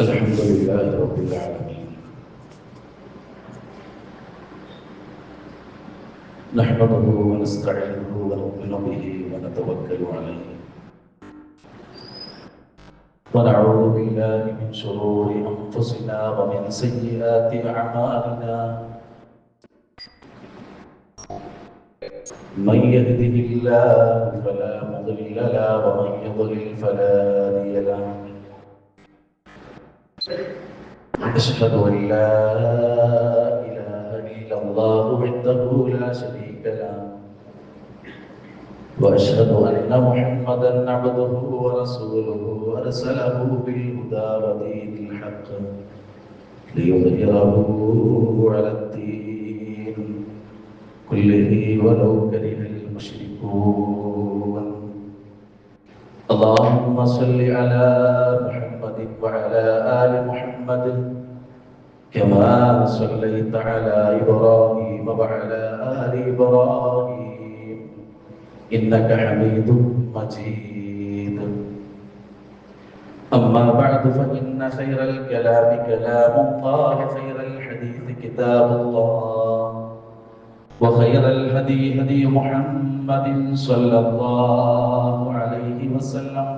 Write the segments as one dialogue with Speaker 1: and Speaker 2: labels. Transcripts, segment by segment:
Speaker 1: الحمد لله رب العالمين نحمده ونستعينه ونؤمن به ونتوكل عليه ونعوذ بالله من شرور أنفسنا ومن سيئات أعمالنا من يهده الله فلا مضل له ومن يضلل فلا هادي له أشهد أن لا إله إلا الله وحده لا شريك له وأشهد أن محمدا عبده ورسوله أرسله بالهدى ودين الحق ليظهره على الدين كله ولو كره المشركون اللهم صل على محمد وعلى آل محمد كما صليت على إبراهيم وعلى آل إبراهيم إنك حميد مجيد أما بعد فإن خير الكلام كلام الله وخير الحديث كتاب الله وخير الهدي هدي محمد صلى الله عليه وسلم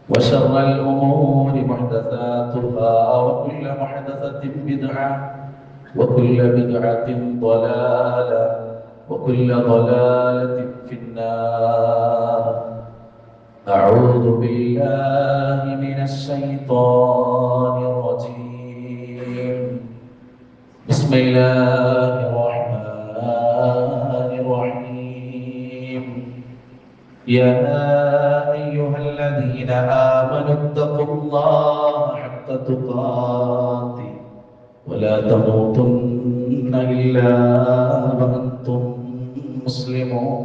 Speaker 1: وشر الأمور محدثاتها وكل محدثة بدعة وكل بدعة ضلالة وكل ضلالة في النار أعوذ بالله من الشيطان الرجيم بسم الله الرحمن الرحيم يا أيها الذين آمنوا اتقوا الله حق تقاته ولا تموتن إلا وأنتم مسلمون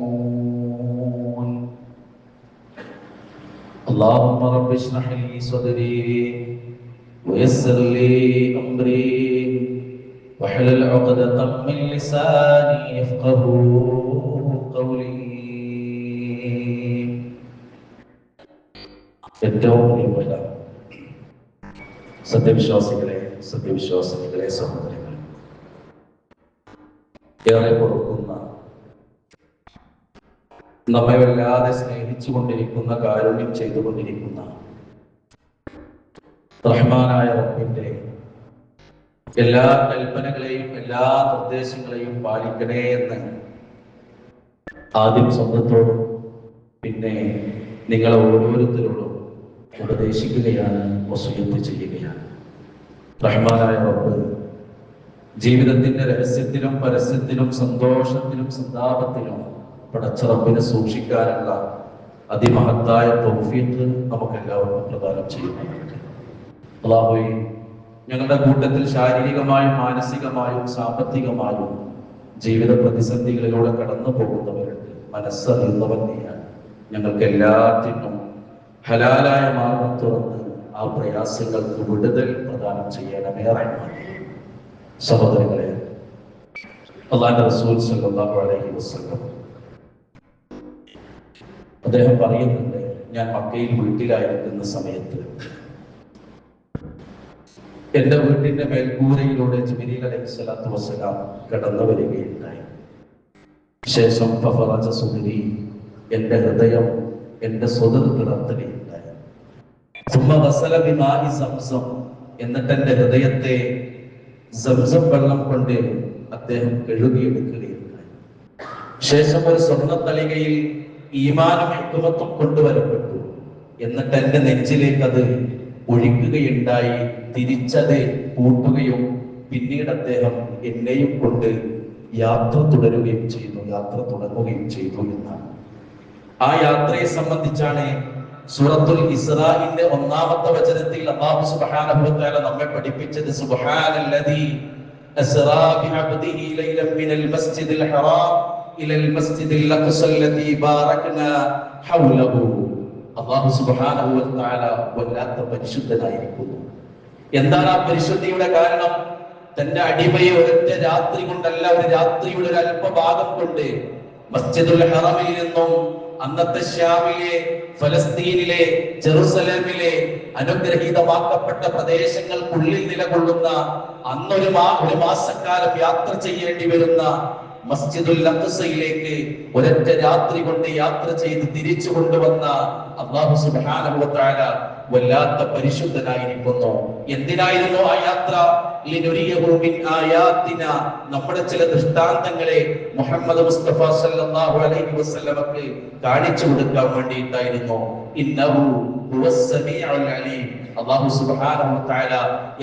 Speaker 1: اللهم رب اشرح لي صدري ويسر لي أمري واحلل عقدة من لساني يفقهوا قولي ഏറ്റവും പ്രിയപ്പെട്ട സത്യവിശ്വാസികളെ സഹോദരങ്ങളെ, ഏറെ കൊടുക്കുന്ന, നമ്മെ വല്ലാതെ സ്നേഹിച്ചുകൊണ്ടിരിക്കുന്ന, കാരുണ്യം ചെയ്തുകൊണ്ടിരിക്കുന്ന റഹ്മാനായ റബ്ബിന്റെ എല്ലാ കൽപ്പനകളെയും എല്ലാ നിർദ്ദേശങ്ങളെയും പാലിക്കണേ എന്ന് ആദ്യം സ്വന്തത്തോടും പിന്നെ നിങ്ങളെ ഓരോരുത്തരോടും ഉപദേശിക്കുകയാണ്, വസിയത്ത് ചെയ്യുകയാണ്. റഹ്മാനായ റബ്ബ് ജീവിതത്തിന്റെ രഹസ്യത്തിലും പരസ്യത്തിലും സന്തോഷത്തിലും സന്താപത്തിലും പടച്ച റബ്ബിനെ സൂക്ഷിക്കാനുള്ള അതിമഹത്തായ തൗഫീഖ് നമുക്കെല്ലാവർക്കും പ്രദാനം ചെയ്യുന്നുണ്ട്. അല്ലാഹുവേ, ഞങ്ങളുടെ കൂട്ടത്തിൽ ശാരീരികമായും മാനസികമായും സാമ്പത്തികമായും ജീവിത പ്രതിസന്ധികളിലൂടെ കടന്നു പോകുന്നവരുണ്ട്. മനസ്സറിയുന്നവൻ നീയാണ്. ഞങ്ങൾക്ക് എല്ലാറ്റിനും ഹലാലായ മാർഗം തുറന്ന് ആ പ്രയാസങ്ങൾക്ക് വിടുതൽ പ്രദാനം ചെയ്യണമേ റഹ്മാനേ. സഹോദരങ്ങളെ, അല്ലാഹുവിന്റെ റസൂൽ സല്ലല്ലാഹു അലൈഹി വസല്ലം അദ്ദേഹം പറയുന്നുണ്ട്, ഞാൻ മക്കയിൽ വീട്ടിലായിരിക്കുന്ന സമയത്ത് എന്റെ വീട്ടിന്റെ മേൽക്കൂരയിലൂടെ ജിബ്രീൽ അലൈഹിസ്സലാത്തു വസ്സലാം കടന്നു വരികയുണ്ടായി. ശേഷം ഫഫറജ സുദ്രി, എന്റെ ഹൃദയം എന്റെ സ്വതർ കിടത്തുകയുണ്ടായി. എന്നിട്ട് എന്റെ ഹൃദയത്തെ സംസം വെള്ളം കൊണ്ട് അദ്ദേഹം കഴുകിയെടുക്കുകയുണ്ടായി. ശേഷം ഒരു സ്വർണ്ണത്തളികയിൽ ഈമാനും ഹിക്മത്തും കൊണ്ടുവരപ്പെട്ടു. എന്നിട്ട് എന്റെ നെഞ്ചിലേക്ക് അത് ഒഴിക്കുകയുണ്ടായി. തിരിച്ചത് കൂട്ടുകയും പിന്നീട് അദ്ദേഹം എന്നെയും കൊണ്ട് യാത്ര തുടരുകയും ചെയ്തു എന്നാണ്. ആ യാത്രയെ സംബന്ധിച്ചാണ് സൂറത്തുൽ ഇസ്രാഇന്റെ 1-ാമത്തെ വചനത്തിൽ അല്ലാഹു സുബ്ഹാനഹു വ തആല നമ്മെ പഠിപ്പിച്ചത്, സുബ്ഹാനല്ലദീ അസ്റാ ബിഅബ്ദിഹി ലൈലൻ മിനൽ മസ്ജിദിൽ ഹറാം ഇലൽ മസ്ജിദിൽ അഖ്സല്ലദീ ബാറക്നാ ഹൗലഹു. അല്ലാഹു സുബ്ഹാനഹു വ തആല വല്ലാത്ത പരിശുദ്ധനായിരിക്കുന്നു. എന്താണ് ആ പരിശുദ്ധിയുടെ കാരണം? തന്റെ അടിമയെ ഒരൊറ്റ രാത്രി കൊണ്ടല്ല, ഒരു രാത്രിയുടെ ഒരു അല്പഭാഗം കൊണ്ട് മസ്ജിദുൽ ഹറമിൽ നിന്നും അന്നത്തെ ശ്യാമിലെ, ഫലസ്തീനിലെ, ജെറുസലേമിലെ അനുഗ്രഹീതമാക്കപ്പെട്ട പ്രദേശങ്ങൾക്കുള്ളിൽ നിലകൊള്ളുന്ന അന്നൊരു മാസക്കാലം യാത്ര ചെയ്യേണ്ടി വരുന്ന മസ്ജിദുൽ അഖ്സയിലേക്ക് ഒരൊറ്റ രാത്രി കൊണ്ട് യാത്ര ചെയ്ത് തിരിച്ചു കൊണ്ടുവന്ന അല്ലാഹു സുബ്ഹാനഹു വ തആല വല്ലാത്ത പരിശുദ്ധനായിരിക്കുന്നു. എന്തിനായിരുന്നു ആ യാത്ര? ലിനുരിയഹു മിൻ ആയാതിന, നമ്മുടെ ചില ദൃഷ്ടാന്തങ്ങളെ മുഹമ്മദ് മുസ്തഫ സല്ലല്ലാഹു അലൈഹി വസല്ലമക്ക് കാണിച്ചു കൊടുക്കാൻ വേണ്ടിയിട്ടായിരുന്നു. ഇന്നഹു ഹുവസ് സമീഉൽ അലീം, അല്ലാഹു സുബ്ഹാനഹു വ തആല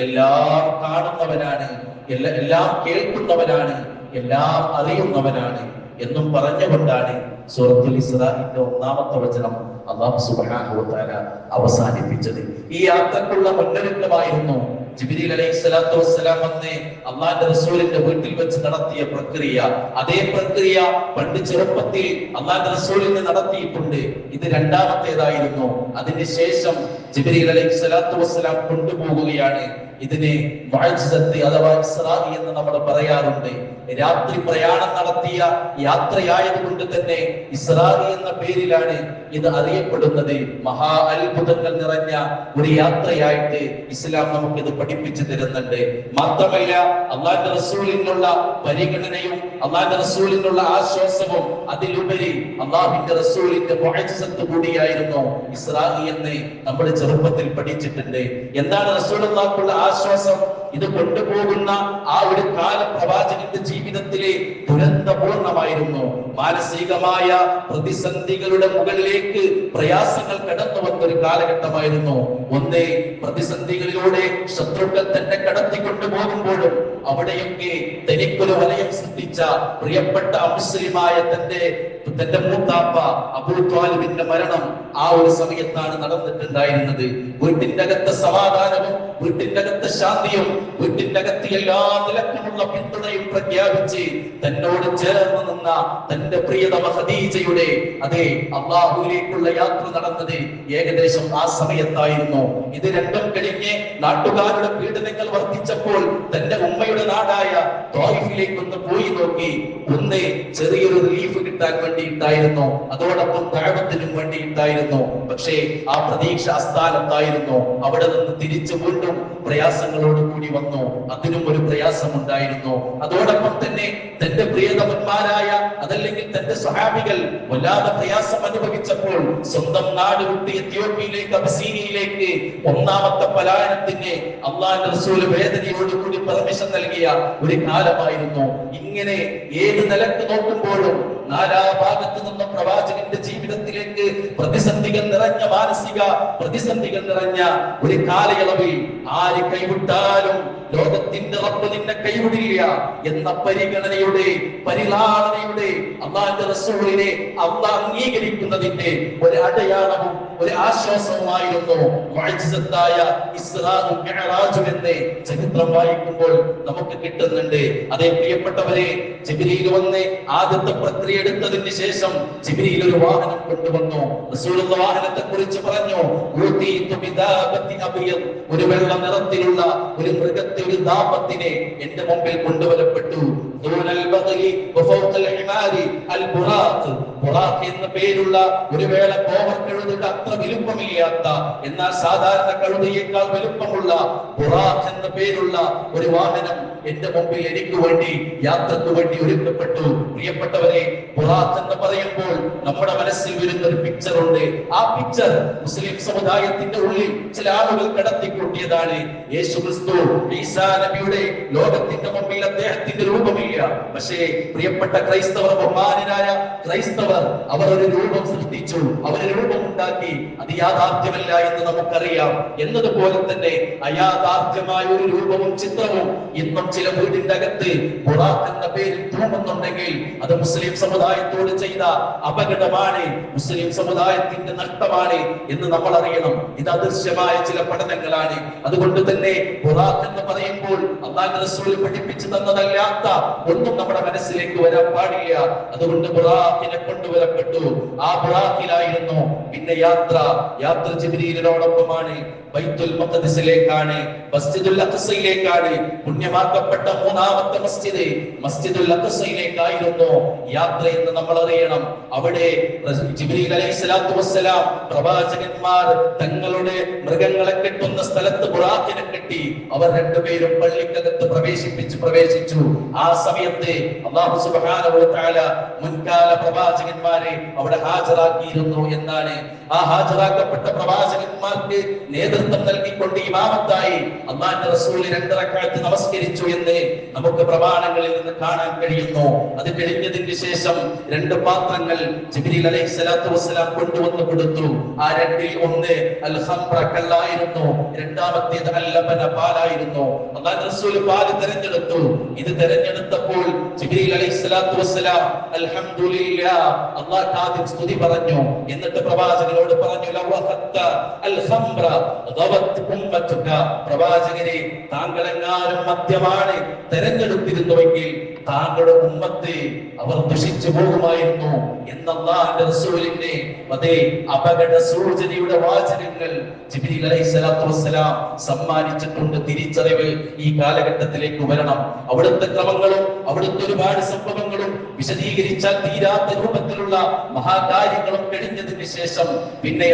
Speaker 1: എല്ലാം കാണുന്നവനാണ്, എല്ലാം കേൾക്കുന്നവനാണ്, എല്ലാം അറിയുന്നവനാണ് എന്നും പറഞ്ഞുകൊണ്ടാണ് സൂറത്തുൽ ഇസ്രാഇന്റെ 1-ാമത്തെ വചനം അല്ലാഹു സുബ്ഹാനഹു വ തആല അവസാനിപ്പിച്ചത്. ഈ യാത്രക്കുള്ള മുന്നൊരുക്കമായിരുന്നു ജിബ്രീൽ അലൈഹിസ്സലാത്തു വസ്സലാം വന്ന് അല്ലാഹുവിന്റെ റസൂലിന്റെ വീട്ടിൽ വെച്ച് നടത്തിയ പ്രക്രിയ. അതേ പ്രക്രിയ പണ്ട് ചെറുപ്പത്തിൽ അല്ലാഹുവിന്റെ റസൂലിന് നടത്തിയിട്ടുണ്ട്. ഇത് രണ്ടാമത്തേതായിരുന്നു. അതിനുശേഷം ജിബ്രീൽ അലൈഹിസ്സലാത്തു വസ്സലാം കൊണ്ടുപോകുകയാണ്. ഇതിനെ മുഅ്ജിസത്ത് അഥവാ ഇസ്രാഇ എന്ന് നമ്മൾ പറയാറുണ്ട്. രാത്രി പ്രയാണം നടത്തിയ യാത്രയായതുകൊണ്ട് തന്നെ ഇസ്രാഇ എന്ന പേരിലാണ് ഇത് അറിയപ്പെടുന്നത്. മഹാ അത്ഭുതങ്ങൾ നിറഞ്ഞ ഒരു യാത്രയായിട്ട് ഇസ്ലാം നമുക്കിത് പഠിപ്പിച്ചു തരുന്നുണ്ട്. മാത്രമല്ല അല്ലാഹുവിന്റെ റസൂലിനുള്ള പരിഗണനയും അല്ലാഹുവിന്റെ റസൂലിനുള്ള ആശ്വാസവും അതിലുപരി അല്ലാഹുവിന്റെ റസൂലിന്റെ മുഅ്ജിസത്ത് കൂടിയായിരുന്നു ഇസ്രാഇ എന്ന് നമ്മൾ ചെറുപ്പത്തിൽ പഠിച്ചിട്ടുണ്ട്. എന്താണ് റസൂലുള്ളാഹിക്കുള്ള ആശ്വാസം? ഇത് കൊണ്ടുപോകുന്ന ആ ഒരു കാലം പ്രവാചകന്റെ ജീവിതത്തിലെ ദുരന്തപൂർണമായിരുന്നു. മാനസികമായ പ്രതിസന്ധികളുടെ മുകളിലേക്ക് പ്രയാസങ്ങൾ കടന്നു വന്ന ഒരു കാലഘട്ടമായിരുന്നു. ഒന്നേ പ്രതിസന്ധികളിലൂടെ ശത്രുക്കൾ തന്നെ കടത്തിക്കൊണ്ടു പോകുമ്പോഴും അവിടെയൊക്കെ തനിക്കൊരു വലയം സൃഷ്ടിച്ച പ്രിയപ്പെട്ട അമുസ്ലിമായ തന്റെ മൂത്താപ്പ അബൂ ത്വാലിബിന്റെ മരണം ആ ഒരു സമയത്താണ് നടന്നിട്ടുണ്ടായിരുന്നത്. വീട്ടിന്റെ അകത്തെ സമാധാനവും വീട്ടിന്റെ അകത്തെ ശാന്തിയും വീട്ടിന്റെ അകത്ത് എല്ലാ നിലക്കുമുള്ള പിന്തുണയും പ്രഖ്യാപിച്ച് തന്നോട് ചേർന്ന് നിന്ന തന്റെ പ്രിയതമ ഖദീജയുടെ അതേ അല്ലാഹുവിലേക്കുള്ള യാത്ര നടന്നത് ഏകദേശം ആ സമയത്തായിരുന്നു. ഇത് രണ്ടും കഴിഞ്ഞ് നാട്ടുകാരുടെ പീഡനങ്ങൾ വർദ്ധിച്ചപ്പോൾ തന്റെ ഉമ്മയുടെ നാടായ ത്വായിഫിലേക്ക് ഒന്ന് പോയി നോക്കി. ഒന്ന് ചെറിയൊരു റിലീഫ് കിട്ടാൻ വേണ്ടിയിട്ടായിരുന്നു, അതോടൊപ്പം ദഅവത്തിനും വേണ്ടിയിട്ടായിരുന്നു. പക്ഷേ ആ പ്രതീക്ഷ അസ്ഥാനത്തായിരുന്നു. അവിടെ നിന്ന് തിരിച്ചു വീണ്ടും പ്രയാസങ്ങളോട് കൂടി വന്നു. അതിനും ഒരു പ്രയാസമുണ്ടായിരുന്നു. അതോടൊപ്പം തന്നെ തന്റെ പ്രിയതമന്മാരായ അതല്ലെങ്കിൽ തന്റെ സ്വഹാബികൾ വല്ലാതെ പ്രയാസം അനുഭവിച്ചപ്പോൾ സ്വന്തം നാട് വിട്ട് എത്യോപ്യയിലേക്ക് അബസീനിയയിലേക്ക് 1-ാമത്തെ പലായനത്തിന് അല്ലാഹുവിന്റെ റസൂൽ വേദനയോടുകൂടി പെർമിഷൻ നൽകിയ ഒരു കാലമായിരുന്നു. ഇങ്ങനെ ഏത് നിലക്ക് നോക്കുമ്പോഴും നാനാഭാഗത്ത് നിന്ന പ്രവാചകന്റെ ജീവിതത്തിലേക്ക് പ്രതിസന്ധികൾ നിറഞ്ഞ മാനസിക പ്രതിസന്ധികൾ നിറഞ്ഞ ഒരു കാലയളവിൽ ആര് കൈവിട്ടാലും ലോകത്തിന്റെ റബ്ബ് നിന്നെ കൈവിടില്ല എന്ന പരിഗണനയുടെ പരിലാളനയുടെ അല്ലാഹുവിന്റെ റസൂലിനെ അല്ലാഹ് അംഗീകരിക്കുന്നതിന്റെ ഒരു അടയാളവും ഒരു ആശ്വാസവുമായിരുന്നു മുഅ്ജിസത്തായ ഇസ്രാഉം മിഅ്റാജും എന്ന് ചരിത്രം വായിക്കുമ്പോൾ നമുക്ക് കിട്ടുന്നുണ്ട്. അതേ പ്രിയപ്പെട്ടവരെ, ജിബ്രീൽ വന്ന് ആദ്യത്തെ പ്രക്രിയ എടുത്തതിന് ശേഷം ജിബ്രീൽ ഒരു വാഹനം കൊണ്ടുവന്നു. റസൂലുള്ള വാഹനത്തെ കുറിച്ച് പറഞ്ഞു, ഒരു വെള്ള നിറത്തിലുള്ള ഒരു മൃഗത്തെ, ഒരു ദാപത്തിനെ എന്റെ മുമ്പിൽ കൊണ്ടുവരപ്പെട്ടു. എന്ന പേരുള്ള ഒരു വേള കോവർ കഴുതയുടെ അത്ര വലുപ്പമില്ലാത്ത എന്നാൽ സാധാരണ കഴുതയേക്കാൾ വലുപ്പമുള്ള ബുറാഖ് എന്ന പേരുള്ള ഒരു വാഹനം എന്റെ മുമ്പിൽ എനിക്ക് വേണ്ടി യാത്രക്ക് വേണ്ടി ഒരുക്കപ്പെട്ടു. പ്രിയപ്പെട്ടവരെ, ബുറാഖ് എന്ന് പറയുമ്പോൾ നമ്മുടെ മനസ്സിൽ വരുന്ന ഒരു പിക്ചർ ഉണ്ട്. ആ പിക്ചർ മുസ്ലിം സമുദായത്തിന്റെ ഉള്ളിൽ ചില ആളുകൾ കടത്തിക്കൂട്ടിയതാണ്. യേശു ക്രിസ്തു ഈസാ നബിയുടെ ലോകത്തിന്റെ മുമ്പിൽ അദ്ദേഹത്തിന്റെ രൂപമില്ല. പക്ഷേ പ്രിയപ്പെട്ട ക്രൈസ്തവർ, ബഹുമാനരായ ക്രൈസ്തവർ, അവർ ഒരു രൂപം സൃഷ്ടിച്ചു, അവർ രൂപം ഉണ്ടാക്കി. അത് യാഥാർത്ഥ്യമല്ല എന്ന് നമുക്കറിയാം. എന്നതുപോലെ തന്നെ അയാഥാർത്ഥ്യമായ ഒരു രൂപവും ചിത്രവും ഇന്നും ചില വീടിന്റെ അകത്ത് ബുറാഖ് എന്ന പേരിൽ തൂങ്ങുന്നുണ്ടെങ്കിൽ അത് മുസ്ലിം സമുദായത്തോട് ചെയ്ത അപകടമാണ്, മുസ്ലിം സമുദായത്തിന്റെ നഷ്ടമാണ് എന്ന് നമ്മൾ അറിയണം. ഇത് അദൃശ്യമായ ചില പഠനങ്ങളാണ്. അതുകൊണ്ട് തന്നെ ബുറാഖ് എന്ന് പറയുമ്പോൾ അല്ലാഹുവിന്റെ റസൂൽ പഠിപ്പിച്ചു തന്നതല്ലാത്ത ഒന്നും നമ്മുടെ മനസ്സിലേക്ക് വരാൻ പാടില്ല. അതുകൊണ്ട് ബുറാഖിനെ കൊണ്ടുവരപ്പെട്ടു. ആ ബുറാഖിലായിരുന്നു പിന്നെ യാത്ര യാത്ര ജിബ്രീലിനോടൊപ്പമാണ്. ബൈത്തുൽ മഖ്ദിസിലേക്കാണ്, മസ്ജിദുൽ അഖ്സയിലേക്കാണ്, പുണ്യമാക്കപ്പെട്ട മൂന്നാമത്തെ മസ്ജിദ് മസ്ജിദുൽ അഖ്സയിലേക്കായിരുന്നു യാത്ര എന്ന് നമ്മൾ അറിയണം. അവിടെ ജിബ്രീൽ അലൈഹിസ്സലാത്തു വസ്സലാം പ്രവാചകന്മാർ തങ്ങളുടെ മൃഗങ്ങളെ കെട്ടുന്ന സ്ഥലത്ത് ബുറാഖിനെ കെട്ടി അവർ രണ്ടുപേരും പള്ളിക്കകത്ത് പ്രവേശിച്ചു. ആ സമയത്ത് അല്ലാഹു സുബ്ഹാനഹു വ തആല മുൻകാല പ്രവാചകന്മാരെ അവിടെ ഹാജരാക്കിയിരുന്നു എന്നാണ്. ആ ഹാജരാക്കപ്പെട്ട പ്രവാചകന്മാർക്ക് നേതൃത്വം നൽകിക്കൊണ്ട് ഇമാമത്തായി അല്ലാഹുവിന്റെ റസൂൽ 2 റക്അത്ത് നമസ്കരിച്ചു എന്ന് നമുക്ക് പ്രമാണങ്ങളിൽ നിന്ന് കാണാൻ കഴിയുന്നു. അത് കഴിഞ്ഞതിന് ശേഷം 2 പാത്രങ്ങൾ ജിബ്രീൽ അലൈഹിസ്സലാത്തു വസ്സലാം കൊണ്ടുവന്നു കൊടുത്തു. ആ രണ്ടിൽ ഒന്ന് അൽ ഖംറ കല്ലായിരുന്നു, രണ്ടാമത്തേത് അൽ ലബന പാലായിരുന്നു. അല്ലാഹുവിന്റെ റസൂൽ പാല് തിരഞ്ഞെടുത്തു. ഇത് തിരഞ്ഞെടുത്തപ്പോൾ ജിബ്രീൽ അലൈഹിസ്സലാത്തു വസ്സലാം അൽഹംദുലില്ലാഹ് അല്ലാഹുവിന് ആദ്യം സ്തുതി പറഞ്ഞു. എന്നിട്ട് പ്രവാചകനോട് പറഞ്ഞു ലവഖത്ത അൽ ഖംറ ദവത് ഉമ്മതുക, പ്രവാചകനെ താങ്കളെങ്ങാനും മദ്യമാണ് തിരഞ്ഞെടുത്തിരുന്നുവെങ്കിൽ താങ്കളുടെ ഉമ്മത്തെ അവർ ദുഷിച്ചു പോകുമായിരുന്നു എന്ന അല്ലാഹുവിന്റെ റസൂലിന്റെ അതേ അപകട സൂചനയുടെ വാചകങ്ങൾ ജിബ്രീൽ അലൈഹിസ്സലാത്തു വസ്സലാം സമ്മാനിച്ചിട്ടുണ്ട്. തിരിച്ചറിവ് ഈ കാലഘട്ടത്തിലേക്ക് വരണം. അവിടുത്തെ ക്രമങ്ങളും അവിടുത്തെ ഒരുപാട് സംഭവങ്ങളും വിശദീകരിച്ചാൽ തീരാത്ത രൂപത്തിലുള്ള മഹാകാര്യങ്ങളും കഴിഞ്ഞതിന് ശേഷം പിന്നെ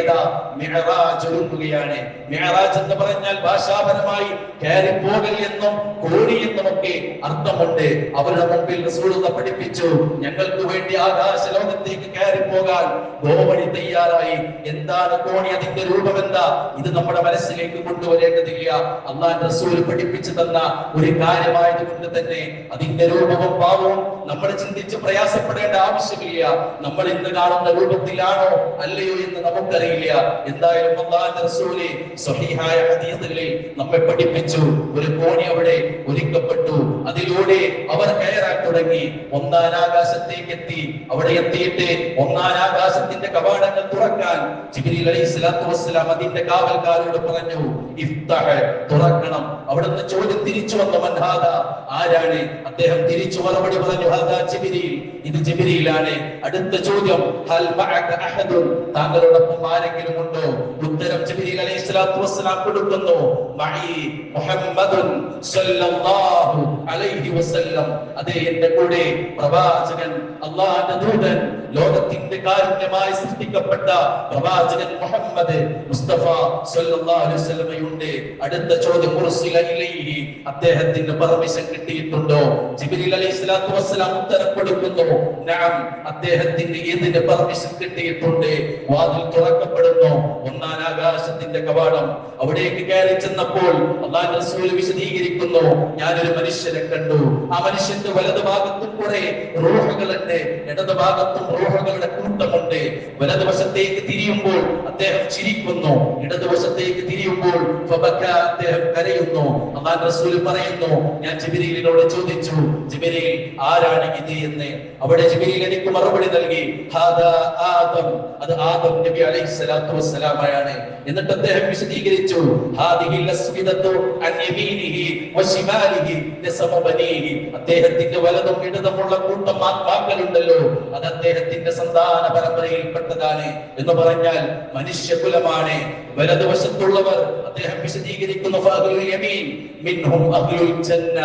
Speaker 1: മിഅ്റാജ് ഒരുങ്ങുകയാണ്. മിഅ്റാജ് എന്ന് പറഞ്ഞാൽ ഭാഷാപരമായി കയറിപ്പോകൽ എന്നും കോടി എന്നുമൊക്കെ അർത്ഥമുണ്ട്. അവരുടെ മുമ്പിൽ റസൂലുള്ളാഹി പഠിപ്പിച്ചു, ഞങ്ങൾക്ക് വേണ്ടി ആകാശ ലോകത്തേക്ക് കയറിപ്പോകാൻ ഗോവണി തയ്യാറായി. എന്താണ് കോണി, അതിന്റെ രൂപം എന്താ, ഇത് നമ്മുടെ മനസ്സിലേക്ക് കൊണ്ടുവരേണ്ടതില്ല. അല്ലാഹുവിന്റെ റസൂൽ പഠിപ്പിച്ചു തന്ന ഒരു കാര്യമായതുകൊണ്ട് തന്നെ അതിന്റെ രൂപവും ഭാവവും നമ്മൾ ചിന്തിച്ച് പ്രയാസപ്പെടേണ്ട ആവശ്യമില്ല. നമ്മൾ ഇന്ന് കാണുന്ന രൂപത്തിലാണോ അല്ലയോ എന്ന് നമുക്കറിയില്ല. എന്തായാലും അല്ലാഹുവിന്റെ റസൂൽ സ്വഹീഹായ ഹദീസുകളിൽ നമ്മെ പഠിപ്പിച്ചു, ഒരു കോണി അവിടെ ഒരുക്കപ്പെട്ടു. അതിലൂടെ അവർ കയറാൻ തുടങ്ങി. 1-ാം ആകാശത്തേക്ക് എത്തി. അവിടെ എത്തിയിട്ട് 1-ാം ആകാശത്തിന്റെ കവാടങ്ങൾ തുറക്കാൻ ജിബ്രീൽ അലൈഹിസ്സലാത്തു വസ്സലാം അതിന്റെ കാവൽക്കാരോട് പറഞ്ഞു, ഇഫ്തഹ്, തുറക്കണം. അവിടുന്ന് ചോദ്യം തിരിച്ചു വന്നു, മൻ ഹാദാ, ആരാണ്? അദ്ദേഹം തിരിച്ചു മറുപടി പറഞ്ഞു, ഹാദാ ജിബ്രീൽ, ഇത് ജിബ്രീലാണ്. അടുത്ത ചോദ്യം, ഹൽ മഅക അഹദുൻ, താങ്കളോടൊപ്പം ആരെങ്കിലും ഉണ്ടോ? ഉത്തരം ജിബ്രീൽ അലൈഹിസ്സലാത്തു വസ്സലാം കൊടുക്കുന്നു, മഅി മുഹമ്മദുൻ സ്വല്ലല്ലാഹു അലൈഹി വസല്ലം, അതേ എന്റെ കൂടെ പ്രവാചകൻ, അല്ലാഹുവിന്റെ ദൂതൻ, ലോകത്തിന്റെ കാരുണ്യമായി സൃഷ്ടിക്കപ്പെട്ട പ്രവാചകൻ മുഹമ്മദ് മുസ്തഫ സ്വല്ലല്ലാഹു അലൈഹി വസല്ലമയുണ്ട്. അടുത്ത ചോദ്യം, ഉർസില ഇലൈഹി, അദ്ദേഹത്തിന് പെർമിഷൻ കിട്ടിയിട്ടുണ്ടോ? ജിബ്രീൽ അലൈഹിസ്സലാത്തു വസ്സലാം ഉത്തരം കൊടുക്കുന്നു, നഅം, അദ്ദേഹത്തിന് ഇതിന് പെർമിഷൻ കിട്ടിയിട്ടുണ്ട്. വാതിൽ തുറക്കപ്പെടുന്നു. 1-ാം ആകാശത്തിന്റെ കവാടം. അവിടേക്ക് കയറി ചെന്നപ്പോൾ അല്ലാഹുവിന്റെ റസൂൽ വിശദീകരിക്കുന്നു, ഞാനൊരു മനുഷ്യനെ കണ്ടു. ആ മനുഷ്യന്റെ വലതുഭാഗത്തും കുറെ റൂഹുകളുണ്ട്, ഇടതുഭാഗത്തും റൂഹുകളുടെ കൂട്ടമുണ്ട്. വലതുവശത്തേക്ക് തിരിയുമ്പോൾ അദ്ദേഹം ചിരിക്കുന്നു, ഇടതുവശത്തേക്ക് തിരിയുമ്പോൾ അദ്ദേഹം കരയുന്നു. അല്ലാഹുവിന്റെ റസൂൽ പറയുന്നു, ഞാൻ ജിബ്രീലിനോട് ചോദിച്ചു, ജിബ്രീൽ, ആരാണ് ഇത് എന്ന്. അവിടെ ജിബ്രീൽ എനിക്ക് മറുപടി നൽകി, ഹാദാ ആദം, അത് ആദം നബി അലൈഹിസ്സലാത്തു വസ്സലാമാണ്. എന്നിട്ട് അദ്ദേഹം വിശദീകരിച്ചു, ഹാദിഹിൽ അസ്വിദതു അൻ യമീനിഹി വശിമാലിഹി നസമ ബനീഹി, അദ്ദേഹത്തിന്റെ വലതും ഇടതുമുള്ള കൂട്ടം ആത്മാക്കളുണ്ടല്ലോ, അത് അദ്ദേഹത്തിന്റെ സന്താന പരമ്പരയിൽപ്പെട്ടതാണ് എന്ന് പറഞ്ഞാൽ മനുഷ്യകുലമാണ്. വലതുവശത്തുള്ളവർ അദ്ദേഹം വിശദീകരിക്കുന്നു, ഫഅഹ്ലുൽ യമീൻ മിൻഹും അഹ്ലുൽ ജന്ന,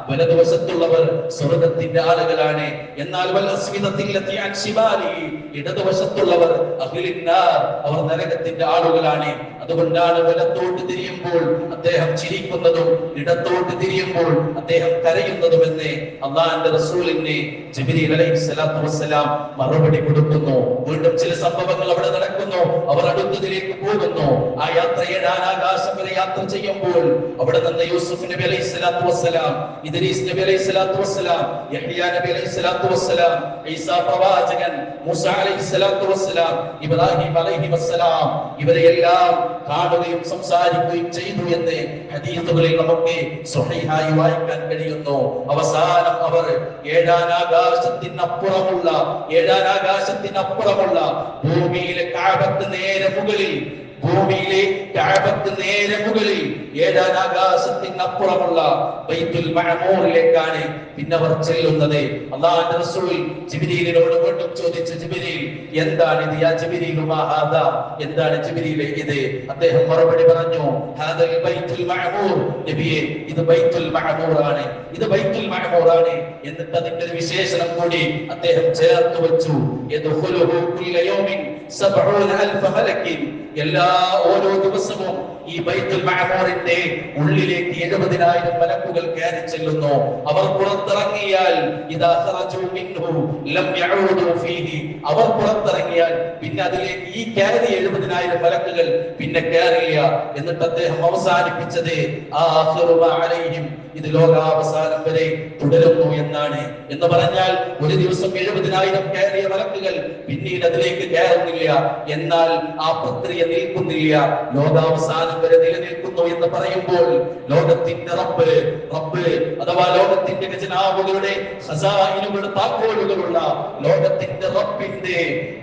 Speaker 1: വലതുവശത്തുള്ളവർ സ്വർഗ്ഗത്തിന്റെ ആളുകളാണ്. എന്നാൽ വൽ അസ്വിദത്തില്ലതി അൻ ശിമാലിഹി, ഇടതുവശത്തുള്ളവർ അഹ്ലുൻ നാർ, അവർ നരകത്തിന്റെ ആളുകളാണ്. അതുകൊണ്ടാണ് വലത്തോട്ട് തിരിയുമ്പോൾ അദ്ദേഹം ചിരിക്കുന്നതും ഇടത്തോട്ട് തിരിയുമ്പോൾ അദ്ദേഹം കരയുന്നതുമെന്ന് അല്ലാഹുവിന്റെ റസൂലിന് ജിബ്രീൽ അലൈഹിസ്സലാത്തു വസ്സലാം മറുപടി കൊടുക്കുന്നു. വീണ്ടും ചില സംഭവങ്ങൾ അവിടെ നടക്കുന്നു. അവർ അടുത്തതിലേക്ക് പോകുന്നു. ആ യാത്ര 7-ാം ആകാശം വരെ യാത്ര ചെയ്യുമ്പോൾ അവിടെ നിന്ന് യൂസുഫ് നബി അലൈഹിസ്സലാത്തു വസ്സലാം, ഇദ്രീസ് നബി അലൈഹിസ്സലാത്തു വസ്സലാം, യഹ്യാ നബി അലൈഹിസ്സലാത്തു വസ്സലാം, ഈസാ പ്രവാചകൻ, മൂസ അലൈഹിസ്സലാത്തു വസ്സലാം, ഇബ്രാഹിം അലൈഹിസ്സലാം, ഇവരെയെല്ലാം കാണുകയും സംസാരിക്കുകയും ചെയ്തു എന്ന് ഹദീസുകളിൽ നമുക്ക് സ്വഹീഹായി വായിക്കാൻ കഴിയുന്നു. അവസാനം അവർ 7-ാം ആകാശത്തിനപ്പുറമുള്ള ഭൂമിയിലെ കഅബക്ക് നേരെ മുകളിൽ ഭൂമിയിലെ കഅബക്ക് നേരെ മുകളിൽ 7 ആകാശത്തിനപ്പുറമുള്ള ബൈത്തുൽ മഅമൂറിലേക്കാണ് പിന്നെ അവർ ചെല്ലുന്നത്. അല്ലാഹുവിന്റെ റസൂൽ ജിബ്രീലിനോട് വീണ്ടും ചോദിച്ചു, ജിബ്രീൽ എന്താണ് ഇത്? യാ ജിബ്രീൽ മാ ഹാദാ, എന്താണ് ജിബ്രീൽ ഇത്? അദ്ദേഹം മറുപടി പറഞ്ഞു, ഹാദൽ ബൈത്തുൽ മഅമൂർ, നബിയേ ഇത് ബൈത്തുൽ മഅമൂർ ആണ്, ഇത് ബൈത്തുൽ മഅമൂർ ആണ്. എന്നിട്ട് അതിന്റെ ഒരു വിശേഷണം കൂടി അദ്ദേഹം ചേർത്ത് വെച്ചു, യദ്ഖുലുഹു കുല്ല യൗമിൻ 70000 മലക്കിൻ, ഓരോ ദിവസവും ഈ ബൈത്തുൽ മഅമൂറിന്റെ ഉള്ളിലേക്ക് 70,000 മലക്കുകൾ കയറി ചെല്ലുന്നു. അവർ പുറത്തിറങ്ങിയാൽ ഇദാ ഖറജു മിൻഹു ലം യഊദു ഫീഹി, അവർ പുറത്തിറങ്ങിയാൽ പിന്നെ അതിലേക്ക് ഈ കയറിയ 70,000 മലക്കുകൾ പിന്നെ കയറില്ല. എന്നിട്ട് അദ്ദേഹം അവസാനിപ്പിച്ചത് ആഖിറു മാ അലൈഹിം, ഇത് ലോകാവസാനം വരെ തുടരുന്നു എന്നാണ്. എന്ന് പറഞ്ഞാൽ ഒരു ദിവസം 70,000 കയറിയ മലക്കുകൾ പിന്നീട് അതിലേക്ക് കയറുന്നില്ല, എന്നാൽ ആ പ്രക്രിയ നിൽക്കുന്നില്ല, ലോകാവസാനം വരെ നിലനിൽക്കുന്നു എന്ന് പറയുമ്പോൾ ലോകത്തിന്റെ റബ്ബ് അഥവാ ലോകത്തിന്റെ ഖജനാവുകളുടെ ഖസായിനുകളുടെ താക്കോലുകളുള്ള ലോകത്തിന്റെ റബ്ബിന്റെ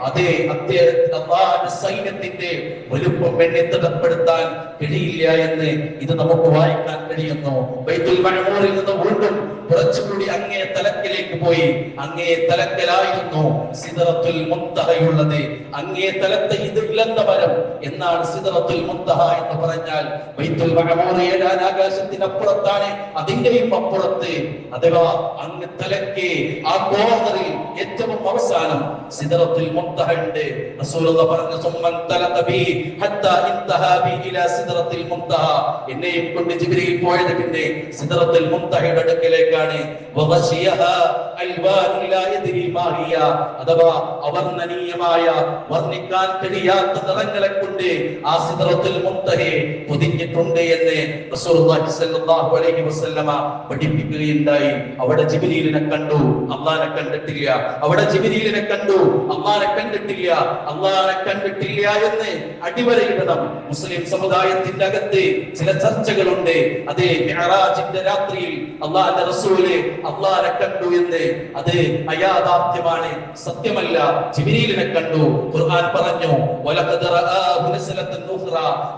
Speaker 1: അതേ അള്ളാഹുവിന്റെ സൈന്യത്തിന്റെ വലുപ്പം എണ്ണിത്തിട്ടപ്പെടുത്താൻ കഴിയില്ല എന്ന് ഇത് നമുക്ക് വായിക്കാൻ കഴിയുന്നു. ബൈത്തുൽ മഅമൂറിൽ നിന്ന് വീണ്ടും കുറച്ചുകൂടി അങ്ങേ തലക്കിലേക്ക് പോയി. അങ്ങേ തലക്കലായിരുന്നു സിദ്റത്തുൽ മുൻതഹയുള്ളത്. അങ്ങേ തലത്തെ ഇത് ഇളന്ന മരം എന്നാണ് സിദ്റത്തുൽ മുൻതഹ എന്ന് പറഞ്ഞാൽ. ബൈത്തുൽ മഅമൂർ 7 ആകാശത്തിനപ്പുറത്താണ്, അതിന്റെയും അപ്പുറത്ത് അഥവാ അങ്ങ് തലക്ക് ആ കോർണറിൽ ഏറ്റവും അവസാനം സിദ്റത്തുൽ മുൻതഹ ഉണ്ട്. റസൂലുള്ളാഹി പറഞ്ഞു, സുമ്മൻ തലഖ ബി ഹത്താ ഇൻതഹാ ബി ഇലാ സിദ്റത്തുൽ മുൻതഹ, എന്നെയും കൊണ്ട് ജിബ്രീൽ പോയത് പിന്നെ സിദ്റത്തുൽ മുൻതഹയുടെ അടുക്കലേക്കാണ്. വഗശിയഹാ അൽവാൻ ലാ യദ്രി മാ ഹിയ, അഥവാ അവർണ്ണനീയമായ വർണ്ണിക്കാൻ കഴിയാത്ത നിറങ്ങളെ കൊണ്ട് ആ സിദ്റത്തുൽ മുൻതഹയെ പൊതിഞ്ഞിട്ടുണ്ട് എന്ന് റസൂലുള്ളാഹി സ്വല്ലല്ലാഹു അലൈഹി വസല്ലമ പഠിപ്പിക്കുകയുണ്ടായി. അവിടെ ജിബ്രീലിനെ കണ്ടു, അല്ലാഹനെ കണ്ടിട്ടില്ല. അവിടെ ജിബ്രീലിനെ കണ്ടു, അല്ലാഹനെ കണ്ടിട്ടില്ല. അല്ലാഹനെ കണ്ടിട്ടില്ല എന്ന് അടിവരയിടണം. മുസ്ലിം സമുദായത്തിന്റെ അകത്ത് ചില ചർച്ചകളുണ്ട്. അതേ മിഅ്റാജിന്റെ രാത്രിയിൽ അല്ലാഹുവിന്റെ റസൂല് അല്ലാഹനെ കണ്ടു എന്ന്, അത് അയാഥാർത്ഥ്യമാണ്, സത്യമല്ല. ജിബ്രീലിനെ കണ്ടു. ഖുർആൻ പറഞ്ഞു, വലഖദ് റആഹു നസ്ലതൻ ഉഖ്റ,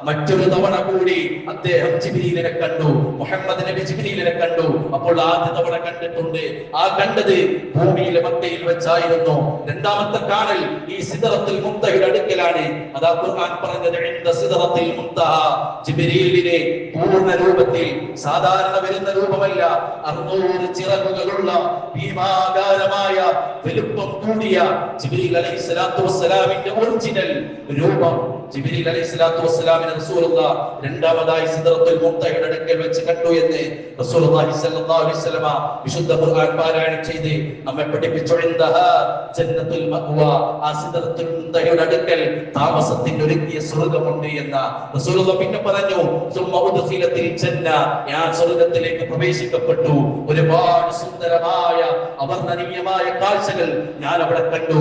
Speaker 1: മറ്റൊരു തവണ കൂടി അദ്ദേഹം ജിബ്രീലിനെ കണ്ടു. മുഹമ്മദ് നബി ജിബ്രീലിനെ കണ്ടു. അപ്പോൾ ആദ്യ തവണ കണ്ടിട്ടുണ്ട്. ആ കണ്ടത് ഭൂമിയിലെ മക്കയിൽ വെച്ചായിരുന്നു. രണ്ടാമത്തെ കാണൽ ഈ സിദ്റത്തുൽ മുൻതഹയുടെ അടുക്കലാണ്. അതാ ഖുർആൻ പറഞ്ഞത്, ഇൻദ സിദ്റത്തുൽ മുൻതഹ, ജിബ്രീലിനെ പൂർണ്ണ രൂപത്തിൽ, സാധാരണ വരുന്ന രൂപമല്ല, 600 ചിറകുകളുള്ള ഭീമാകാരമായ വലുപ്പം കൂടിയ ജിബ്രീൽ അലൈഹിസ്സലാത്തു വസ്സലാമിന്റെ ഒറിജിനൽ രൂപം ജിബ്രീൽ അലൈഹിസ്സലാത്തു വസ്സലാമിനെ റസൂലുള്ളാഹി രണ്ടാമതായി സിദ്റത്തുൽ മുൻതഹയുടെ അടുക്കൽ വെച്ച് കണ്ടു എന്ന് റസൂലുള്ളാഹി സ്വല്ലല്ലാഹു അലൈഹി വസല്ലമ വിശുദ്ധ ഖുർആൻ പാരായണം ചെയ്ത് നമ്മെ പഠിപ്പിച്ചു. ഇൻദഹാ ജന്നത്തുൽ മഅ്വ, ആ സിദ്റത്തുൽ മുൻതഹയുടെ അടുക്കൽ താമസത്തിന് ഒരുക്കിയ സ്വർഗ്ഗമുണ്ട് എന്ന റസൂലുള്ളാഹി പിന്നെ പറഞ്ഞു, സുമ്മ ഉദ്ഖിലത്തിൽ ജന്ന, ഞാൻ സ്വർഗ്ഗത്തിലേക്ക് പ്രവേശിക്കപ്പെട്ടു. ഒരുപാട് സുന്ദരമായ അവർണ്ണനീയമായ കാഴ്ചകൾ ഞാൻ അവിടെ കണ്ടു.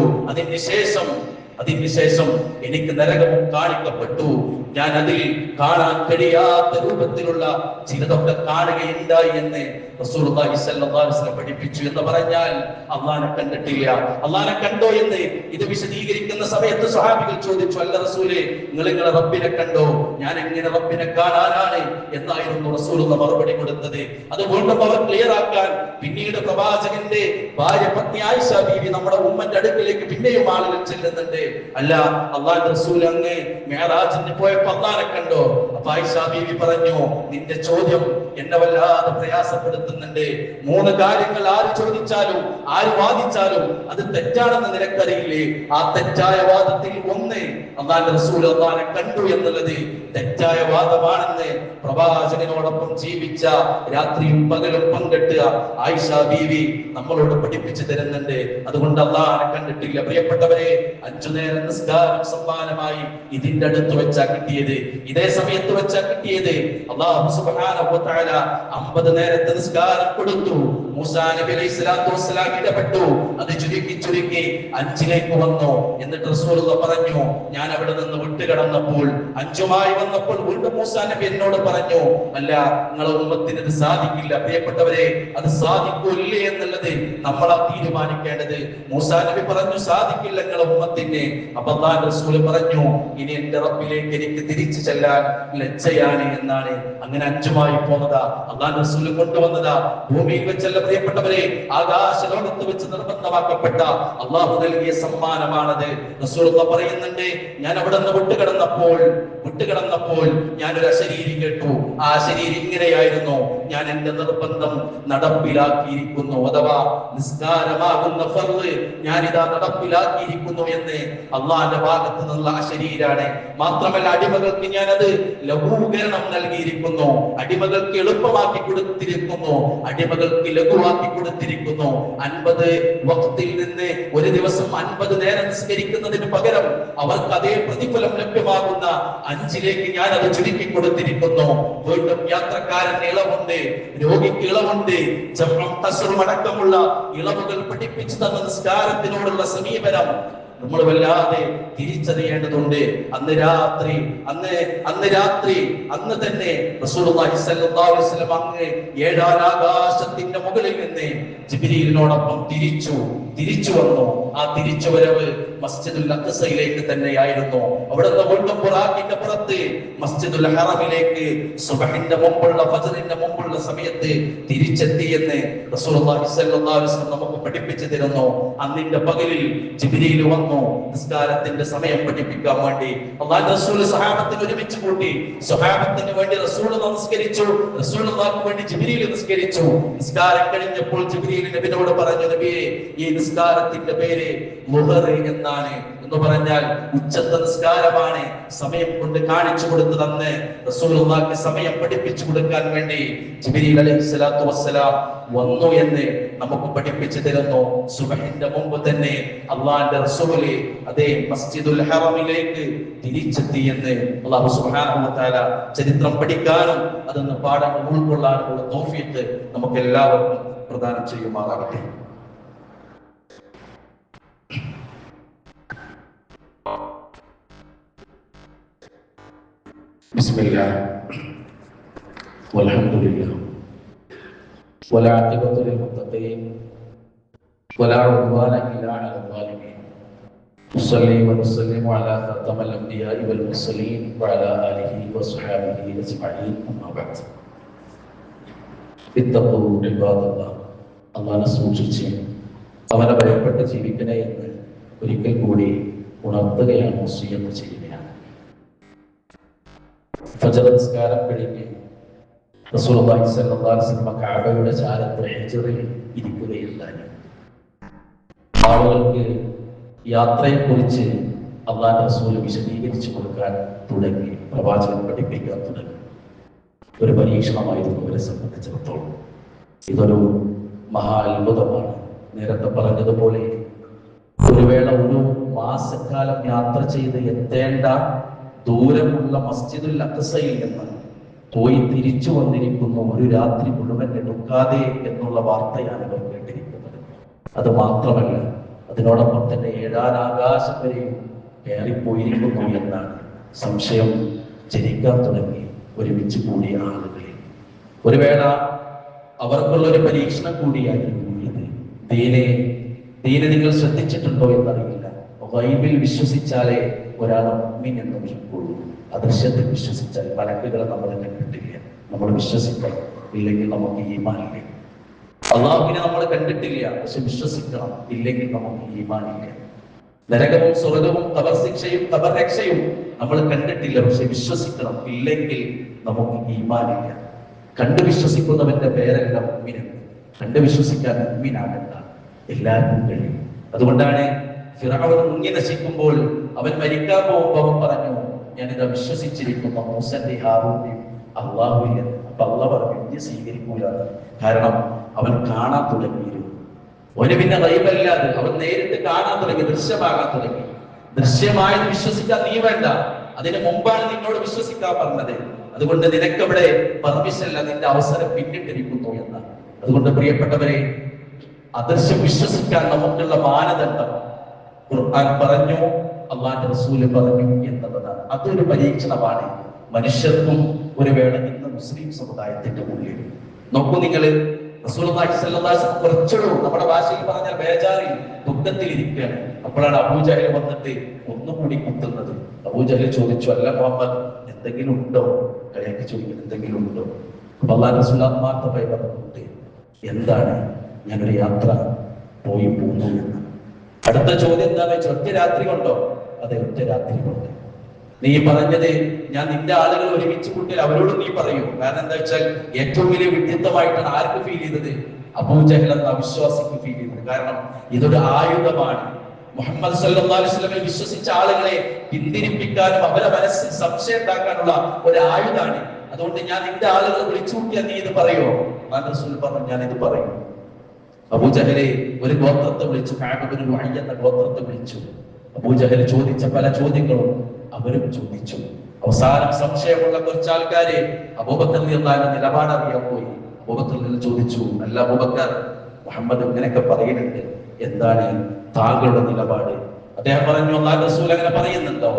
Speaker 1: അതിനുശേഷം എനിക്ക് നരകവും കാണിക്കപ്പെട്ടു. ഞാൻ അതിൽ കാണാൻ കഴിയാത്ത രൂപത്തിലുള്ള ചിലതൊക്കെ കാണുകയുണ്ടായി എന്ന് റസൂലുള്ളാഹി സ്വല്ലല്ലാഹു അലൈഹി വസല്ലം പഠിപ്പിച്ചു. എന്ന് പറഞ്ഞാൽ അല്ലാഹനെ കണ്ടിട്ടില്ല. അല്ലാഹനെ കണ്ടോ എന്ന് ഇത് വിശദീകരിക്കുന്ന സമയത്ത് സ്വഹാബികൾ ചോദിച്ചു, അല്ല റസൂലേ, നിങ്ങളെ റബ്ബിനെ കണ്ടോ? ഞാൻ എങ്ങനെ റബ്ബിനെ കാണാനാണ് എന്നായിരുന്നു റസൂലുള്ളാഹി മറുപടി കൊടുത്തത്. അത് വീണ്ടും അവർ ക്ലിയർ ആക്കാൻ പിന്നീട് പ്രവാചകന്റെ ഭാര്യ പത്നി ആയിഷ ബീവി നമ്മുടെ ഉമ്മന്റെ അടുക്കിലേക്ക് പിന്നെയും ആളുകൾ ചെല്ലുന്നുണ്ട്. അല്ല, അല്ലാഹുവിന്റെ റസൂൽ അങ്ങ് മിഅ്റാജിന് പോയപ്പോൾ അല്ലാഹനെ കണ്ടോ? അപ്പോൾ ആയിഷ ബീവി പറഞ്ഞു, നിന്റെ ചോദ്യം എന്നെ വല്ലാതെ പ്രയാസപ്പെടുത്തുന്നുണ്ട്. 3 കാര്യങ്ങൾ ആര് ചോദിച്ചാലും ആര് വാദിച്ചാലും അത് തെറ്റാണെന്ന് നിനക്കറിയില്ലേ? ആ തെറ്റായ വാദത്തിൽ ഒന്ന്, അല്ലാഹുവിന്റെ റസൂൽ അല്ലാഹനെ കണ്ടു എന്നുള്ളത് തെറ്റായ വാദമാണെന്ന് പ്രവാചകനോടൊപ്പം ജീവിച്ച രാത്രിയും പകലും പങ്കിട്ടുക ആയിഷ ബീവി നമ്മളോട് പഠിപ്പിച്ചു തരുന്നുണ്ട്. അതുകൊണ്ട് അല്ലാഹനെ കണ്ടിട്ടില്ല. പ്രിയപ്പെട്ടവരെ, 5 നേരം നിസ്കാരം സമ്മാനമായി ഇതിന്റെ അടുത്ത് വെച്ചാ കിട്ടിയത്. ഇതേ സമയത്ത് എടുത്തു വെച്ചാൽ കിട്ടിയത്. അല്ലാഹു സുബ്ഹാനഹു വ തആല 50 നേരത്തെ നിസ്കാരം കൊടുത്തു. മൂസാ നബി അലൈഹി സ്വലാത്തു വസ്സലാം ഇടപെട്ടു. അത് ചുരുക്കി 5ലേക്ക് വന്നു. എന്നിട്ട് റസൂലുള്ളാഹി പറഞ്ഞു, ഞാൻ അവിടെ നിന്ന് വിട്ടുകിടന്നപ്പോൾ 5മായി വന്നപ്പോൾ വീണ്ടും മൂസാ നബി എന്നോട് പറഞ്ഞു, അല്ല, നിങ്ങളെ ഉമ്മത്തിന് ഇത് സാധിക്കില്ല. പ്രിയപ്പെട്ടവരെ, അത് സാധിക്കില്ലേ എന്നുള്ളത് നമ്മളാ തീരുമാനിക്കേണ്ടത്. മൂസാ നബി പറഞ്ഞു, സാധിക്കില്ല നിങ്ങളെ ഉമ്മത്തിന്. അപ്പൊ അല്ലാഹുവിന്റെ റസൂൽ പറഞ്ഞു, ഇനി എന്റെ റബ്ബിലേക്ക് എനിക്ക് തിരിച്ചു ചെല്ലാൻ ലജ്ജയാണ് എന്നാണ്. അങ്ങനെ 5മായി പോന്നതാ, അല്ലാഹുവിന്റെ റസൂൽ കൊണ്ടുവന്നതാ. ഭൂമിയിൽ വെച്ചല്ല പ്രിയപ്പെട്ടവരെ, ആകാശ ലോകത്ത് വെച്ച് നിർബന്ധമാക്കപ്പെട്ട അല്ലാഹു നൽകിയ സമ്മാനമാണത്. റസൂലുള്ളാഹി പറയുന്നുണ്ട്, ഞാൻ അവിടെ നിന്ന് വിട്ടുകിടന്നപ്പോൾ ഞാനൊരു അശരീരി കേട്ടു. ആ അശരീരി ഇങ്ങനെയായിരുന്നു, ഞാൻ എന്റെ നിർബന്ധം നടപ്പിലാക്കിയിരിക്കുന്നു, അഥവാ നിസ്കാരമാകുന്ന ഫർള് ഞാനിതാ നടപ്പിലാക്കിയിരിക്കുന്നു എന്ന് അള്ളാന്റെ ഭാഗത്ത് നിന്നുള്ള അശരീരാണ്. മാത്രമല്ല, അടിമകൾക്ക് ഞാനത് ലഘൂകരണം നൽകിയിരിക്കുന്നു, അടിമകൾക്ക് എളുപ്പമാക്കി കൊടുത്തിരിക്കുന്നു, അടിമകൾക്ക് ലഘുവാക്കി കൊടുത്തിരിക്കുന്നു. 50 വഖ്തിൽ നിന്ന് ഒരു ദിവസം 50 നേരം നിസ്കരിക്കുന്നതിന് പകരം അവർക്ക് അതേ പ്രതിഫലം ലഭ്യമാകുന്ന 5ലേക്ക് ഞാൻ അത് ചുരുക്കി കൊടുത്തിരിക്കുന്നു. വീണ്ടും യാത്രക്കാരന് ഇളവുണ്ട്, രോഗിക്ക് ഇളവുണ്ട്, ജംഉം ഖസ്റും അടക്കമുള്ള ഇളവുകൾ പഠിപ്പിച്ചു തന്ന നിസ്കാരത്തിനോടുള്ള സമീപനം നമ്മൾ വല്ലാതെ തിരിച്ചറിയേണ്ടതുണ്ട്. അന്ന് തന്നെ റസൂലുള്ളാഹി സ്വല്ലല്ലാഹു അലൈഹി വസല്ലം അങ്ങ് 7ാം ആകാശത്തിന്റെ മുകളിൽ നിന്ന് ജിബ്രീലിനോടൊപ്പം തിരിച്ചു വന്നു. ആ തിരിച്ചുവരവ് മസ്ജിദുൽ അഖ്സയിലേക്ക് തന്നെയായിരുന്നു. അവിടെ നിന്ന് വീണ്ടും ബുറാഖിന്റെ പുറത്ത് മസ്ജിദുൽ ഹറമിലേക്ക് സുബ്ഹിന്റെ മുമ്പുള്ള ഫജ്റിന്റെ മുമ്പുള്ള സമയത്ത് തിരിച്ചെത്തി എന്ന് റസൂലുള്ളാഹി സ്വല്ലല്ലാഹു അലൈഹി വസല്ലം നമുക്ക് പഠിപ്പിച്ചു തരുന്നു. അന്നിന്റെ പകലിൽ ജിബ്രീൽ വന്നു നിസ്കാരത്തിന്റെ സമയം പഠിപ്പിക്കാൻ വേണ്ടി. അല്ലാഹുവിന്റെ റസൂൽ സ്വഹാബത്തിനെ ഒരുമിച്ച് കൂട്ടി. സ്വഹാബത്തിന് വേണ്ടി റസൂൽ നമസ്കരിച്ചു, റസൂലുള്ളാഹിക്ക് വേണ്ടി ജിബ്രീൽ നിസ്കരിച്ചു. നിസ്കാരം കഴിഞ്ഞപ്പോൾ ജിബ്രീൽ നബിയോട് പറഞ്ഞു, നബിയെ, ഈ നിസ്കാരത്തിന്റെ പേര് ളുഹർ എന്നാണ്. എന്ന് പറഞ്ഞാൽ ഉച്ചത്തെ നിസ്കാരമാണ്. സമയം കൊണ്ട് കാണിച്ചു കൊടുത്തതെന്ന് റസൂലുള്ളാഹിക്ക് സമയം പഠിപ്പിച്ചു കൊടുക്കാൻ വേണ്ടി ജിബ്രീൽ അലൈഹിസ്സലാത്തു വസ്സലാം വന്നു എന്ന് നമുക്ക് പഠിപ്പിച്ചു തരുന്നു. സുബ്ഹിന്റെ മുമ്പ് തന്നെ അല്ലാഹുവിന്റെ റസൂല് അതേ മസ്ജിദുൽ ഹറമിലേക്ക് തിരിച്ചെത്തി എന്ന് അല്ലാഹു സുബ്ഹാനഹു വ തആല ചരിത്രം പഠിക്കാനും അതിന്ന് പാഠങ്ങൾ ഉൾക്കൊള്ളാനുമുള്ള തൗഫീഖ് നമുക്ക് എല്ലാവർക്കും പ്രദാനം ചെയ്യുമാറാകട്ടെ. ബിസ്മില്ലാഹ് വൽഹംദുലില്ലാഹ് വലാ അഖിബത്തു ലിൽ മുത്തഖീൻ വലാ ഉദ്വാന ഇല്ലാ അലൽ ളാലിമീൻ. ഉസ്സല്ലി വനുസല്ലിമു അലാ ഖാതമിൽ അംബിയാഇ വൽ മുർസലീൻ വഅലാ ആലിഹി വസ്വഹാബിഹി അജ്മഈൻ. അമ്മാ ബഅദ്. ഇത്തഖൂ ഇബാദല്ലാഹ്. അല്ലാഹുവിനെ സൂക്ഷിച്ച് അവനെ ഭയപ്പെട്ട് ജീവിക്കണേ എന്ന് ഒരിക്കൽ കൂടി ഉണർത്തുകയാണ്, വസിയ്യത്ത് ചെയ്യുകയാണ്. ഫജ്ർ നിസ്കാരം കഴിഞ്ഞ് റസൂലുള്ളാഹി സ്വല്ലല്ലാഹു അലൈഹി വസല്ലം കഅബയുടെ ചാരത്ത് ഹിജ്റിൽ ഇരിക്കുകയുണ്ടായി. ആളുകൾക്ക് യാത്രയെക്കുറിച്ച് അല്ലാഹുവിന്റെ റസൂൽ വിശദീകരിച്ചു കൊടുക്കാൻ തുടങ്ങി, പ്രവാചകൻ പഠിപ്പിക്കാൻ തുടങ്ങി. ഒരു പരീക്ഷണമായിരുന്നു ഇവരെ സംബന്ധിച്ചിടത്തോളം. ഇതൊരു മഹാ അത്ഭുതമാണ്. നേരത്തെ പറഞ്ഞതുപോലെ ഒരു വേള ഒരു മാസക്കാലം യാത്ര ചെയ്ത് എത്തേണ്ട ദൂരമുള്ള മസ്ജിദുൽ അഖ്സയിൽ നിന്ന് പോയി തിരിച്ചു വന്നിരിക്കുന്നു, ഒരു രാത്രി മുഴുവൻ എടുക്കാതെ എന്നുള്ള വാർത്തയാണ് ഇവർ കേട്ടിരിക്കുന്നത്. അത് മാത്രമല്ല, അതിനോടൊപ്പം തന്നെ 7ാം ആകാശം വരെയും കയറിപ്പോയിരിക്കുന്നു എന്നാണ് സംശയം ജനിക്കാൻ തുടങ്ങി ഒരുമിച്ച് കൂടിയ ആളുകളിൽ. ഒരു വേള അവർക്കുള്ള ഒരു പരീക്ഷണം കൂടിയായിരുന്നു ഇത്. ദീനെ നിങ്ങൾ ശ്രദ്ധിച്ചിട്ടുണ്ടോ എന്നറിയില്ല. ഗൈബിൽ വിശ്വസിച്ചാലേ ഒരാൾ മുഅ്മിൻ എന്ന് വിളിക്കുള്ളൂ. അദൃശ്യത്തിൽ വിശ്വസിച്ചാൽ, മലക്കുകളെ നമ്മൾ കണ്ടിട്ടില്ല, നമ്മൾ വിശ്വസിക്കണം, ഇല്ലെങ്കിൽ നമുക്ക് ഈമാനില്ല. അള്ളാഹുവിനെ നമ്മൾ കണ്ടിട്ടില്ല, പക്ഷെ വിശ്വസിക്കണം, ഇല്ലെങ്കിൽ നമുക്ക് ഈമാനില്ല. നരകവും സ്വർഗവും ഖബർ ശിക്ഷയും ഖബർ രക്ഷയും നമ്മൾ കണ്ടിട്ടില്ല, പക്ഷെ വിശ്വസിക്കണം, ഇല്ലെങ്കിൽ നമുക്ക് ഈമാനില്ല. കണ്ടു വിശ്വസിക്കുന്നവന്റെ പേരല്ല മുഅ്മിൻ. കണ്ടു വിശ്വസിക്കാൻ മുഅ്മിനാകണ്ട, എല്ലാവർക്കും കഴിയും. അതുകൊണ്ടാണ് ഫിർഔൻ മുങ്ങി നശിക്കുമ്പോൾ അവൻ മരിക്കാൻ പോകുമ്പോൾ അവൻ പറഞ്ഞു, ഞാനിതാ വിശ്വസിച്ചിരിക്കുന്ന മൂസന്റെയും ഹാറൂന്റെയും അള്ളാഹുവിൽ. അപ്പൊ അള്ളാഹ് പറഞ്ഞു, ഇനി സ്വീകരിക്കൂല. കാരണം അവൻ കാണാൻ തുടങ്ങിയിരുന്നു. അവന് പിന്നെ ഗൈബല്ലാതെ അവൻ നേരിട്ട് കാണാൻ തുടങ്ങി, ദൃശ്യമാകാൻ തുടങ്ങി. ദൃശ്യമായത് വിശ്വസിക്കാൻ നീ വേണ്ട, അതിന് മുമ്പാണ് നിന്നോട് വിശ്വസിക്കാൻ പറഞ്ഞത്. അതുകൊണ്ട് നിനക്കവിടെ പെർമിഷൻ അല്ല, നിന്റെ അവസരം പിന്നിട്ടിരിക്കുന്നു എന്ന്. അതുകൊണ്ട് പ്രിയപ്പെട്ടവരെ, അദൃശ്യം വിശ്വസിക്കാൻ നമുക്കുള്ള മാനദണ്ഡം ഖുർആൻ പറഞ്ഞു, അള്ളാന്റെ റസൂല് പറഞ്ഞു എന്നുള്ളതാണ്. അതൊരു പരീക്ഷണമാണ് മനുഷ്യർക്കും ഒരു വേള ഇന്ന് മുസ്ലിം സമുദായത്തിന്റെ ഉള്ളിൽ. നോക്കൂ നിങ്ങൾ, റസൂലുള്ളാഹി സ്വല്ലല്ലാഹു അലൈഹി വസല്ലം കുറച്ചുള്ളൂ, നമ്മുടെ ഭാഷയിൽ പറഞ്ഞാൽ ബേജാറിൽ ദുഃഖത്തിൽ ഇരിക്കുകയാണ്. അപ്പോഴാണ് അബൂജഹൽ വന്നിട്ട് ഒന്നുകൂടി കുത്തുന്നത്. അബൂജഹൽ ചോദിച്ചു, അല്ല മുഹമ്മദ്, എന്തെങ്കിലും ഉണ്ടോ? കളിയാക്കി ചോദിക്കുന്നത് എന്തെങ്കിലും ഉണ്ടോ? അപ്പൊ അല്ലാഹു റസൂൽ ആത്മാർത്ഥമായി പറഞ്ഞിട്ട്, എന്താണ്, ഞാനൊരു യാത്ര പോയി പോന്നു എന്ന്. അടുത്ത ചോദ്യം എന്താണെന്ന് വെച്ചാൽ, ഒറ്റ രാത്രി കൊണ്ടോ? അതെ, ഒറ്റ രാത്രി കൊണ്ട്. നീ പറഞ്ഞത് ഞാൻ നിന്റെ ആളുകൾ ഒരുമിച്ച് കൂട്ടിയാൽ അവരോട് നീ പറയൂ. കാരണം എന്താ വെച്ചാൽ ഏറ്റവും വലിയ വിഡ്ഢിത്തമായിട്ടാണ് ആർക്ക് ഫീൽ ചെയ്തത്? അബൂജഹൽ എന്ന അവിശ്വാസിക്ക് ഫീൽ ചെയ്തത്. കാരണം ഇതൊരു ആയുധമാണ്. മുഹമ്മദ് സല്ലല്ലാഹു അലൈഹി വസല്ലമയിൽ വിശ്വസിച്ച ആളുകളെ പിന്തിരിപ്പിക്കാനും അവരെ മനസ്സിൽ സംശയം ഉണ്ടാക്കാനുള്ള ഒരു ആയുധമാണ്. അതുകൊണ്ട് ഞാൻ നിന്റെ ആളുകളെ വിളിച്ചു കൂട്ടിയാൽ നീ ഇത് പറയുമോ? റസൂൽ പറഞ്ഞു, ഞാൻ ഇത് പറയും. അബൂജഹലെ ഒരു ഗോത്രത്തെ വിളിച്ചു, കഅബ് ഇബ്നു ലുഅയ് എന്ന ഗോത്രത്തെ വിളിച്ചു. അബൂജഹൽ ചോദിച്ച പല ചോദ്യങ്ങളും അവരും ചോദിച്ചു. അവസാനം സംശയമുള്ള കുറച്ച് ആൾക്കാരെ അബൂബക്കർ റളിയല്ലാഹു അൻഹു നിലപാട് അറിയാൻ പോയി. അബൂബക്കർ ചോദിച്ചു, അല്ല അബൂബക്കർ, മുഹമ്മദ് ഇങ്ങനെയൊക്കെ പറയുന്നുണ്ട്, എന്താണ് താങ്കളുടെ നിലപാട്? അദ്ദേഹം പറഞ്ഞു, അല്ലാഹുവിന്റെ റസൂൽ അങ്ങനെ പറയുന്നുണ്ടോ?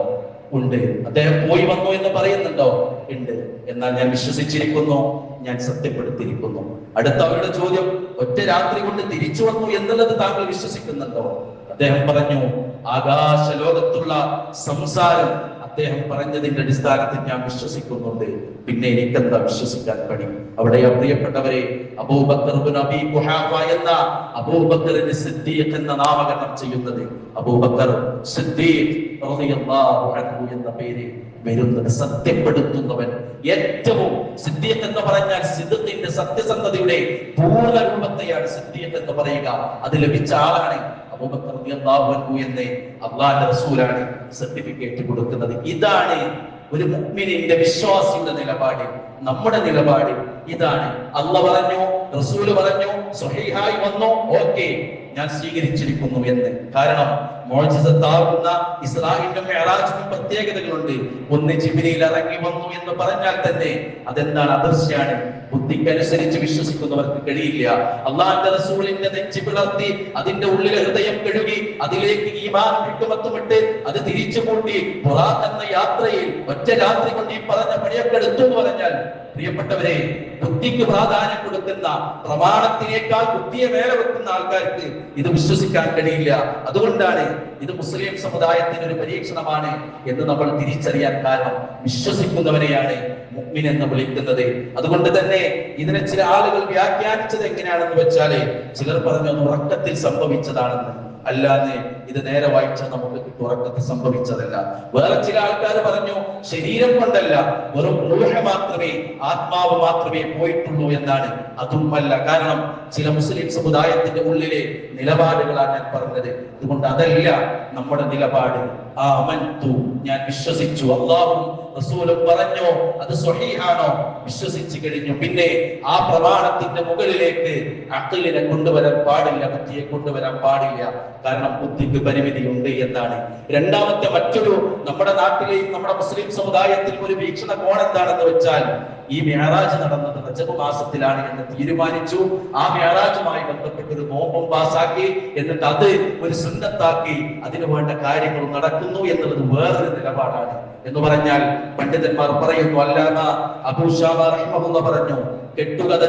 Speaker 1: ഉണ്ട്. അദ്ദേഹം പോയി വന്നു എന്ന് പറയുന്നുണ്ടോ? ഉണ്ട്. എന്നാൽ ഞാൻ വിശ്വസിച്ചിരിക്കുന്നു, ഞാൻ സത്യപ്പെടുത്തിയിരിക്കുന്നു. അടുത്ത അവരുടെ ചോദ്യം, ഒറ്റ രാത്രി കൊണ്ട് തിരിച്ചു വന്നു എന്നുള്ളത് താങ്കൾ വിശ്വസിക്കുന്നുണ്ടോ? അദ്ദേഹം പറഞ്ഞു, ആകാശ ലോകത്തുള്ള സംസാരം അദ്ദേഹം പറഞ്ഞതിന്റെ അടിസ്ഥാനത്തിൽ ഞാൻ വിശ്വസിക്കുന്നുണ്ട്. പിന്നെ എനിക്കെന്താ വിശ്വസിക്കാൻ കഴിയും? അവിടെയാ പ്രിയപ്പെട്ടവരെ അബൂബക്കർ ഇബ്നു അബീ ഖുഹാഫ എന്ന അബൂബക്കറിന് സിദ്ദീഖ് എന്ന നാമകരണം ചെയ്യുന്നത്. അബൂബക്കർ സിദ്ദീഖ് റളിയല്ലാഹു അൻഹു എന്ന പേര് വരുന്നത് സത്യപ്പെടുത്തുന്നവൻ. ഏറ്റവും സിദ്ദീഖ് എന്ന് പറഞ്ഞാൽ സിദ്ദീഖിന്റെ സത്യസന്ധതയുടെ പൂർണ്ണ രൂപത്തെയാണ് സിദ്ദീഖ് എന്ന് പറയുക. അത് ലഭിച്ച ആളാണ് അബൂബക്കർ റളിയല്ലാഹു അൻഹു എന്ന് അല്ലാഹുവിന്റെ റസൂലാണ് സർട്ടിഫിക്കറ്റ് കൊടുക്കുന്നത്. ഇതാണ് ഒരു മുഅ്മിനിന്റെ വിശ്വാസിയുടെ നിലപാട്. നമ്മുടെ നിലപാട് ഇതാണ്. അല്ലാഹ് പറഞ്ഞു, റസൂല് പറഞ്ഞു, സ്വഹീഹായി വന്നു, ഓക്കേ, ഞാൻ സ്വീകരിച്ചിരിക്കുന്നു എന്ന്. കാരണം മുഅ്ജിസത്താകുന്ന ഇസ്രാഈലിന്റെ മിഅ്റാജിനും പ്രത്യേകതകളുണ്ട്. ഒന്ന് ജിബ്രീൽ ഇറങ്ങി വന്നു എന്ന് പറഞ്ഞാൽ തന്നെ അതെന്താണ്? അദൃശ്യാണ്. ബുദ്ധിക്കനുസരിച്ച് വിശ്വസിക്കുന്നവർക്ക് കഴിയില്ല. അള്ളാഹുവിന്റെ റസൂലിന്റെ നെഞ്ചി പിളർത്തി അതിന്റെ ഉള്ളിലെ ഹൃദയം കഴുകി അതിലേക്ക് ഈമാൻ ഹിക്മത്തുമിട്ട് അത് തിരിച്ചു കൂട്ടി ഖുർആൻ എന്ന യാത്രയിൽ ഒറ്റ രാത്രി കൊണ്ട് ഈ പറഞ്ഞ പണിയൊക്കെ എടുത്തു എന്ന് പറഞ്ഞാൽ, പ്രിയപ്പെട്ടവരെ, ബുദ്ധിക്ക് പ്രാധാന്യം കൊടുക്കുന്ന, പ്രമാണത്തിനേക്കാൾ ബുദ്ധിയെ മേലെ വെക്കുന്ന ആൾക്കാർക്ക് ഇത് വിശ്വസിക്കാൻ കഴിയില്ല. അതുകൊണ്ടാണ് ഇത് മുസ്ലിം സമുദായത്തിന് ഒരു പരീക്ഷണമാണ് എന്ന് നമ്മൾ തിരിച്ചറിയാൻ കാരണം വിശ്വസിക്കുന്നവനെയാണ് മുഅ്മിൻ എന്ന് വിളിക്കുന്നത്. അതുകൊണ്ട് തന്നെ ഇതിനെ ചില ആളുകൾ വ്യാഖ്യാനിച്ചത് എങ്ങനെയാണെന്ന് വെച്ചാല്, ചിലർ പറഞ്ഞു ഉറക്കത്തിൽ സംഭവിച്ചതാണെന്ന്. അല്ലാതെ ഇത് നേരെ വായിച്ചാൽ നമുക്ക് ഉറക്കത്തിൽ സംഭവിച്ചതല്ല. വേറെ ചില ആൾക്കാർ പറഞ്ഞു ശരീരം കൊണ്ടല്ല, വെറും റൂഹ മാത്രമേ, ആത്മാവ് മാത്രമേ പോയിട്ടുള്ളൂ എന്നാണ്. അതും അല്ല. കാരണം ചില മുസ്ലിം സമുദായത്തിന്റെ ഉള്ളിലെ നിലപാടുകളാണ് ഞാൻ പറഞ്ഞത്. അതുകൊണ്ട് അതല്ല നമ്മുടെ നിലപാട്. ആമൻതു, ഞാൻ വിശ്വസിച്ചു, അല്ലാഹുവും റസൂലും പറഞ്ഞു, അത് സ്വഹീഹാണോ? വിശ്വസിച്ചു കഴിഞ്ഞു. പിന്നെ ആ പ്രമാണത്തിന്റെ മുകളിലേക്ക് അഖ്ലിനെ കൊണ്ടുവരാൻ പാടില്ല, ബുദ്ധിയെ കൊണ്ടുവരാൻ പാടില്ല. കാരണം ബുദ്ധിക്ക് പരിമിതിയുണ്ട് എന്നാണ്. രണ്ടാമത്തെ മറ്റൊരു നമ്മുടെ നാട്ടിലെയും നമ്മുടെ മുസ്ലിം സമുദായത്തിൽ ഒരു വീക്ഷണകോൺ എന്താണെന്ന് വെച്ചാൽ, ഈ മിഅ്റാജ് നടന്നത് റജബ് മാസത്തിലാണ് എന്ന് തീരുമാനിച്ചു. ആ മിഅ്റാജുമായി ബന്ധപ്പെട്ട് ഒരു നോമ്പും പാസാക്കി, എന്നിട്ട് അത് ഒരു സുന്നത്താക്കി അതിനു വേണ്ട കാര്യങ്ങൾ നടക്കുന്നു എന്നുള്ളത് വേറൊരു നിലപാടാണ്. എന്ന് പറഞ്ഞാൽ പണ്ഡിതന്മാർ പറയുന്നു, അല്ലാമ അബൂ ശാമ റഹിമഹുല്ലാഹ് പറഞ്ഞു, കെട്ടുകഥ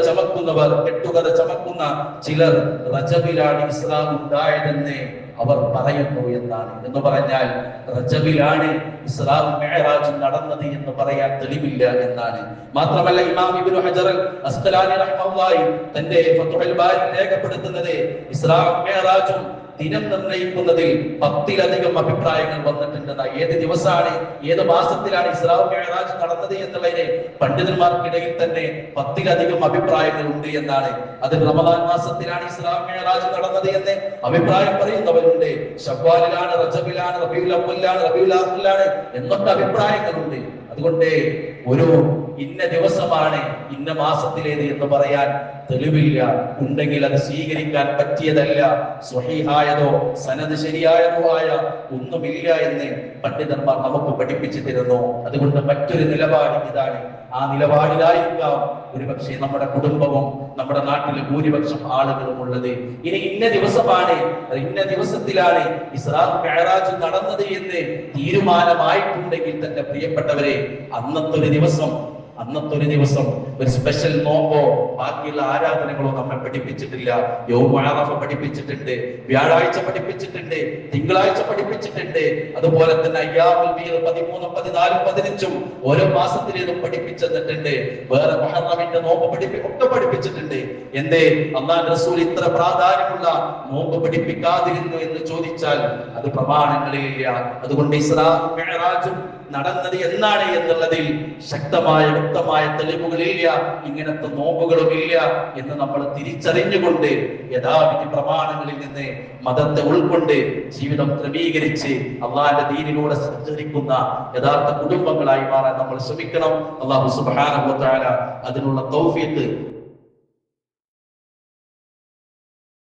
Speaker 1: ചമക്കുന്ന ചിലർ റജബിലാണ് ഇസ്രാ ഉണ്ടായതെന്ന് അവർ പറയുന്നു എന്നാണ്. എന്ന് പറഞ്ഞാൽ റജബിലാണ് ഇസ്രാ മിഅ്റാജ് നടന്നത് എന്ന് പറയാൻ തെളിവില്ല എന്നാണ്. മാത്രമല്ല ഇമാം ഇബ്നു ഹജർ അൽ അസ്ഖലാനി റഹിമഹുല്ലാഹി തന്റെ ഫത്ഹുൽ ബാരി രേഖപ്പെടുത്തുന്നത്, ഇസ്രാ മിഅ്റാജും ദിനം നിർണയിക്കുന്നതിൽ 10ലധികം അഭിപ്രായങ്ങൾ വന്നിട്ടുണ്ട്. ഏത് ദിവസമാണ്, ഏത് മാസത്തിലാണ് ഇസ്രാ മിഅ്റാജ് നടന്നത് എന്നുള്ളതിന് പണ്ഡിതന്മാർക്കിടയിൽ തന്നെ 10ലധികം അഭിപ്രായങ്ങൾ ഉണ്ട് എന്നാണ്. അത് റമദാൻ മാസത്തിലാണ് ഇസ്രാ മിഅ്റാജ് നടന്നത് എന്ന് അഭിപ്രായം പറയുന്നവരുണ്ട്. ശവ്വാലിലാണ്, റജബിലാണ്, റബീഉൽ അവ്വലിലാണ്, റബീഉൽ ആഖിറിലാണ് എന്നൊക്കെ അഭിപ്രായങ്ങളുണ്ട്. അതുകൊണ്ട് ഒരു ഇന്ന ദിവസമാണ് ഇന്ന മാസത്തിലേത് എന്ന് പറയാൻ തെളിവില്ല. ഉണ്ടെങ്കിൽ അത് സ്വീകരിക്കാൻ പറ്റിയതല്ല. സ്വഹീഹായതോ സനദ് ശരിയായതോ ആയ ഒന്നുമില്ല എന്ന് പണ്ഡിതന്മാർ നമുക്ക് പഠിപ്പിച്ചു തരുന്നു. അതുകൊണ്ട് മറ്റൊരു നിലപാട് ഇതാണ്, ആ നിലപാടിലായിരിക്കാം ഒരുപക്ഷെ നമ്മുടെ കുടുംബവും നമ്മുടെ നാട്ടിലെ ഭൂരിപക്ഷം ആളുകളും ഉള്ളത്. ഇനി ഇന്ന ദിവസമാണ്, ഇന്ന ദിവസത്തിലാണ് ഇസ്രാ മിഅ്റാജ് നടന്നത് എന്ന് തീരുമാനമായിട്ടുണ്ടെങ്കിൽ തന്നെ പ്രിയപ്പെട്ടവരെ, അന്നത്തെ ഒരു ദിവസം ഒരു സ്പെഷ്യൽ നോമ്പോ ബാക്കിയുള്ള ആരാധനകളോ നമ്മെ പഠിപ്പിച്ചിട്ടില്ല. യൗമ അറഫ പഠിപ്പിച്ചിട്ടുണ്ട്, വ്യാഴാഴ്ച പഠിപ്പിച്ചിട്ടുണ്ട്, തിങ്കളാഴ്ച പഠിപ്പിച്ചിട്ടുണ്ട്, അതുപോലെ തന്നെ അയ്യാമുൽ ബീദ് 13, 14, 15 ഓരോ മാസത്തിലേതും പഠിപ്പിച്ചിട്ടുണ്ട്. വേറെ മുഹറമിന്റെ നോമ്പ് ഒക്കെ പഠിപ്പിച്ചിട്ടുണ്ട്. എന്തേ അല്ലാഹുവിന്റെ റസൂൽ ഇത്ര പ്രാധാന്യമുള്ള നോമ്പ് പഠിപ്പിക്കാതിരുന്നു എന്ന് ചോദിച്ചാൽ അത് പ്രമാണങ്ങളിലില്ല. അതുകൊണ്ട് ഇസ്രാ മിഅ്റാജും നടന്നത് എന്നാണ് എന്നുള്ളതിൽ ശക്തമായ വ്യക്തമായ തെളിവുകളില്ല, ഇങ്ങനത്തെ നോമ്പുകളും ഇല്ല എന്ന് നമ്മൾ തിരിച്ചറിഞ്ഞുകൊണ്ട് യഥാവിധി പ്രമാണങ്ങളിൽ നിന്ന് മതത്തെ ഉൾക്കൊണ്ട് ജീവിതം ക്രമീകരിച്ച് അള്ളാഹിന്റെ ദീനിലൂടെ സഞ്ചരിക്കുന്ന യഥാർത്ഥ കുടുംബങ്ങളായി മാറാൻ നമ്മൾ ശ്രമിക്കണം. അല്ലാഹു സുബ്ഹാനഹു വ തആല അതിനുള്ള തൗഫീഖ്